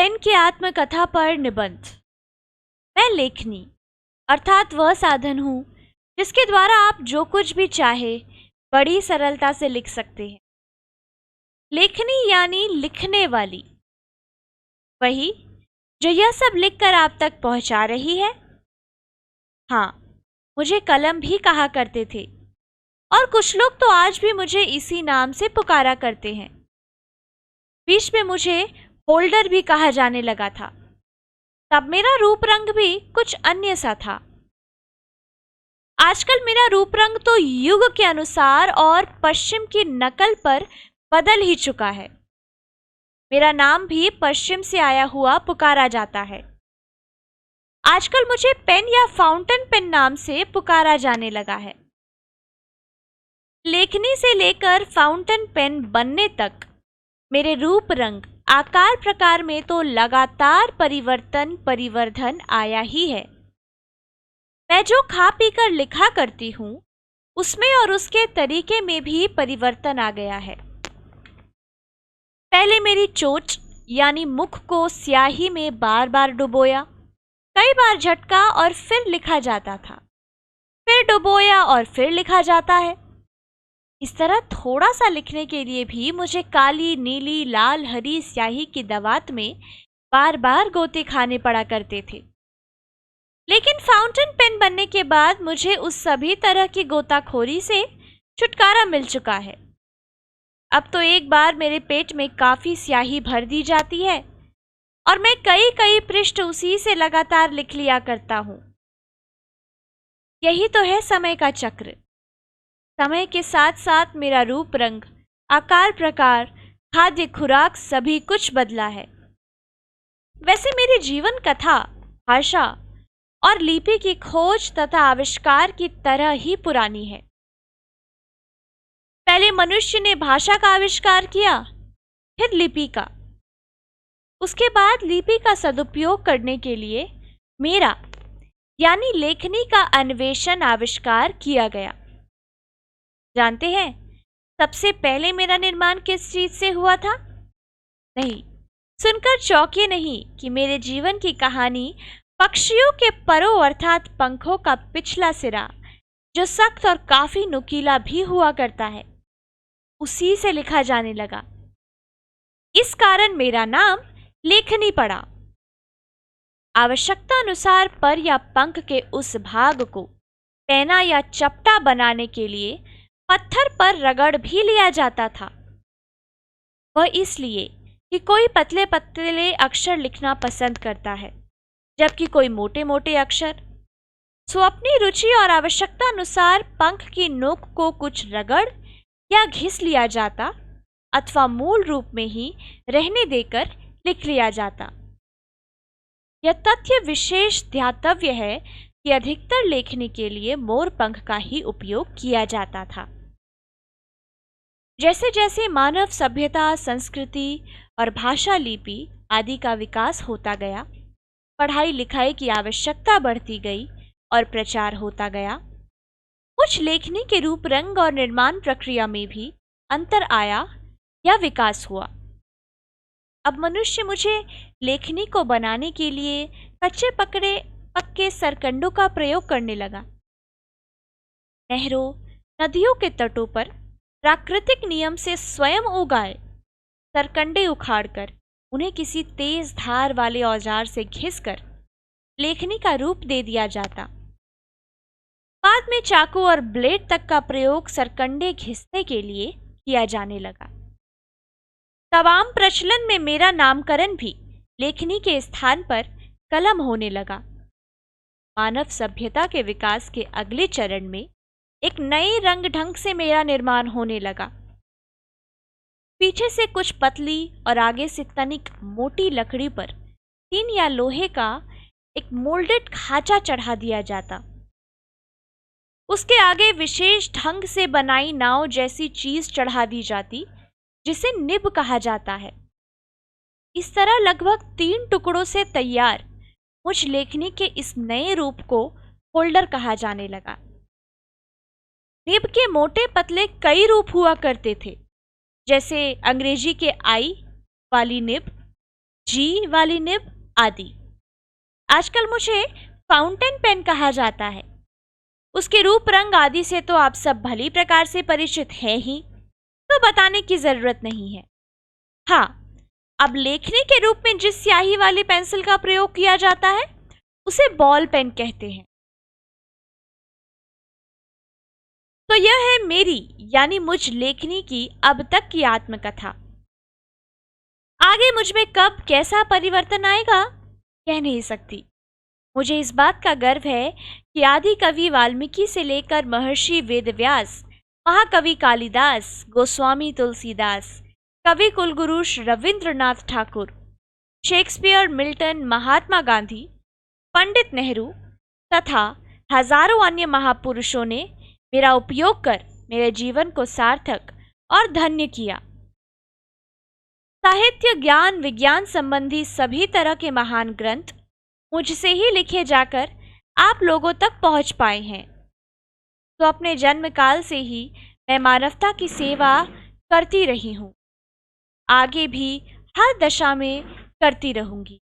Pen की आत्मकथा पर निबंध। मैं लेखनी अर्थात वह साधन हूँ जिसके द्वारा आप जो कुछ भी चाहे बड़ी सरलता से लिख सकते हैं। लेखनी यानी लिखने वाली, वही जो यह सब लिखकर आप तक पहुंचा रही है। हाँ, मुझे कलम भी कहा करते थे और कुछ लोग तो आज भी मुझे इसी नाम से पुकारा करते हैं। बीच में मुझे होल्डर भी कहा जाने लगा था। तब मेरा रूप रंग भी कुछ अन्य सा था। आजकल मेरा रूप रंग तो युग के अनुसार और पश्चिम की नकल पर बदल ही चुका है। मेरा नाम भी पश्चिम से आया हुआ पुकारा जाता है। आजकल मुझे पेन या फाउंटेन पेन नाम से पुकारा जाने लगा है। लेखनी से लेकर फाउंटेन पेन बनने तक मेरे रूप रंग आकार प्रकार में तो लगातार परिवर्धन आया ही है। मैं जो खा पी कर लिखा करती हूँ उसमें और उसके तरीके में भी परिवर्तन आ गया है। पहले मेरी चोंच यानी मुख को स्याही में बार बार डुबोया, कई बार झटका और फिर लिखा जाता था, फिर डुबोया और फिर लिखा जाता है। इस तरह थोड़ा सा लिखने के लिए भी मुझे काली, नीली, लाल, हरी स्याही की दवात में बार बार गोते खाने पड़ा करते थे। लेकिन फाउंटेन पेन बनने के बाद मुझे उस सभी तरह की गोताखोरी से छुटकारा मिल चुका है। अब तो एक बार मेरे पेट में काफी स्याही भर दी जाती है और मैं कई कई पृष्ठ उसी से लगातार लिख लिया करता हूँ। यही तो है समय का चक्र। समय के साथ साथ मेरा रूप रंग, आकार प्रकार, खाद्य खुराक सभी कुछ बदला है। वैसे मेरी जीवन कथा, भाषा और लिपि की खोज तथा आविष्कार की तरह ही पुरानी है। पहले मनुष्य ने भाषा का आविष्कार किया, फिर लिपि का। उसके बाद लिपि का सदुपयोग करने के लिए मेरा यानी लेखनी का अन्वेषण आविष्कार किया गया। जानते हैं सबसे पहले मेरा निर्माण किस चीज से हुआ था? नहीं, सुनकर चौंके नहीं कि मेरे जीवन की कहानी पक्षियों के परों अर्थात पंखों का पिछला सिरा, जो सख्त और काफी नुकीला भी हुआ करता है, उसी से लिखा जाने लगा। इस कारण मेरा नाम लेखनी पड़ा। आवश्यकता अनुसार पर या पंख के उस भाग को पैना या चपटा बनाने के लिए पत्थर पर रगड़ भी लिया जाता था। वह इसलिए कि कोई पतले पतले अक्षर लिखना पसंद करता है, जबकि कोई मोटे मोटे अक्षर। सो अपनी रुचि और आवश्यकता अनुसार पंख की नोक को कुछ रगड़ या घिस लिया जाता अथवा मूल रूप में ही रहने देकर लिख लिया जाता। यह तथ्य विशेष ध्यातव्य है कि अधिकतर लेखनी के लिए मोर पंख का ही उपयोग किया जाता था। जैसे जैसे मानव सभ्यता, संस्कृति और भाषा लिपि आदि का विकास होता गया, पढ़ाई लिखाई की आवश्यकता बढ़ती गई और प्रचार होता गया, कुछ लेखनी के रूप रंग और निर्माण प्रक्रिया में भी अंतर आया या विकास हुआ। अब मनुष्य मुझे लेखनी को बनाने के लिए कच्चे पक्के सरकंडों का प्रयोग करने लगा। नहरों, नदियों के तटों पर प्राकृतिक नियम से स्वयं उगाए सरकंडे उखाड़कर उन्हें किसी तेज धार वाले औजार से घिसकर लेखनी का रूप दे दिया जाता। बाद में चाकू और ब्लेड तक का प्रयोग सरकंडे घिसने के लिए किया जाने लगा। तमाम प्रचलन में मेरा नामकरण भी लेखनी के स्थान पर कलम होने लगा। मानव सभ्यता के विकास के अगले चरण में एक नए रंग ढंग से मेरा निर्माण होने लगा। पीछे से कुछ पतली और आगे से तनिक मोटी लकड़ी पर टीन या लोहे का एक मोल्डेड खांचा चढ़ा दिया जाता। उसके आगे विशेष ढंग से बनाई नाव जैसी चीज चढ़ा दी जाती, जिसे निब कहा जाता है। इस तरह लगभग 3 टुकड़ों से तैयार मुझ लेखनी के इस नए रूप को होल्डर कहा जाने लगा। निब के मोटे पतले कई रूप हुआ करते थे, जैसे अंग्रेजी के आई वाली निब, जी वाली निब आदि। आजकल मुझे फाउंटेन पेन कहा जाता है। उसके रूप रंग आदि से तो आप सब भली प्रकार से परिचित हैं ही, तो बताने की जरूरत नहीं है। हाँ, अब लेखनी के रूप में जिस स्याही वाली पेंसिल का प्रयोग किया जाता है उसे बॉल पेन कहते हैं। तो यह है मेरी यानी मुझ लेखनी की अब तक की आत्मकथा। आगे मुझ में कब कैसा परिवर्तन आएगा कह नहीं सकती। मुझे इस बात का गर्व है कि आदि कवि वाल्मीकि से लेकर महर्षि वेदव्यास, महाकवि कालिदास, गोस्वामी तुलसीदास, कवि कुलगुरु रविंद्रनाथ ठाकुर, शेक्सपियर, मिल्टन, महात्मा गांधी, पंडित नेहरू तथा हजारों अन्य महापुरुषों ने मेरा उपयोग कर मेरे जीवन को सार्थक और धन्य किया। साहित्य, ज्ञान, विज्ञान संबंधी सभी तरह के महान ग्रंथ मुझसे ही लिखे जाकर आप लोगों तक पहुंच पाए हैं। तो अपने जन्म काल से ही मैं मानवता की सेवा करती रही हूं, आगे भी हर दशा में करती रहूंगी।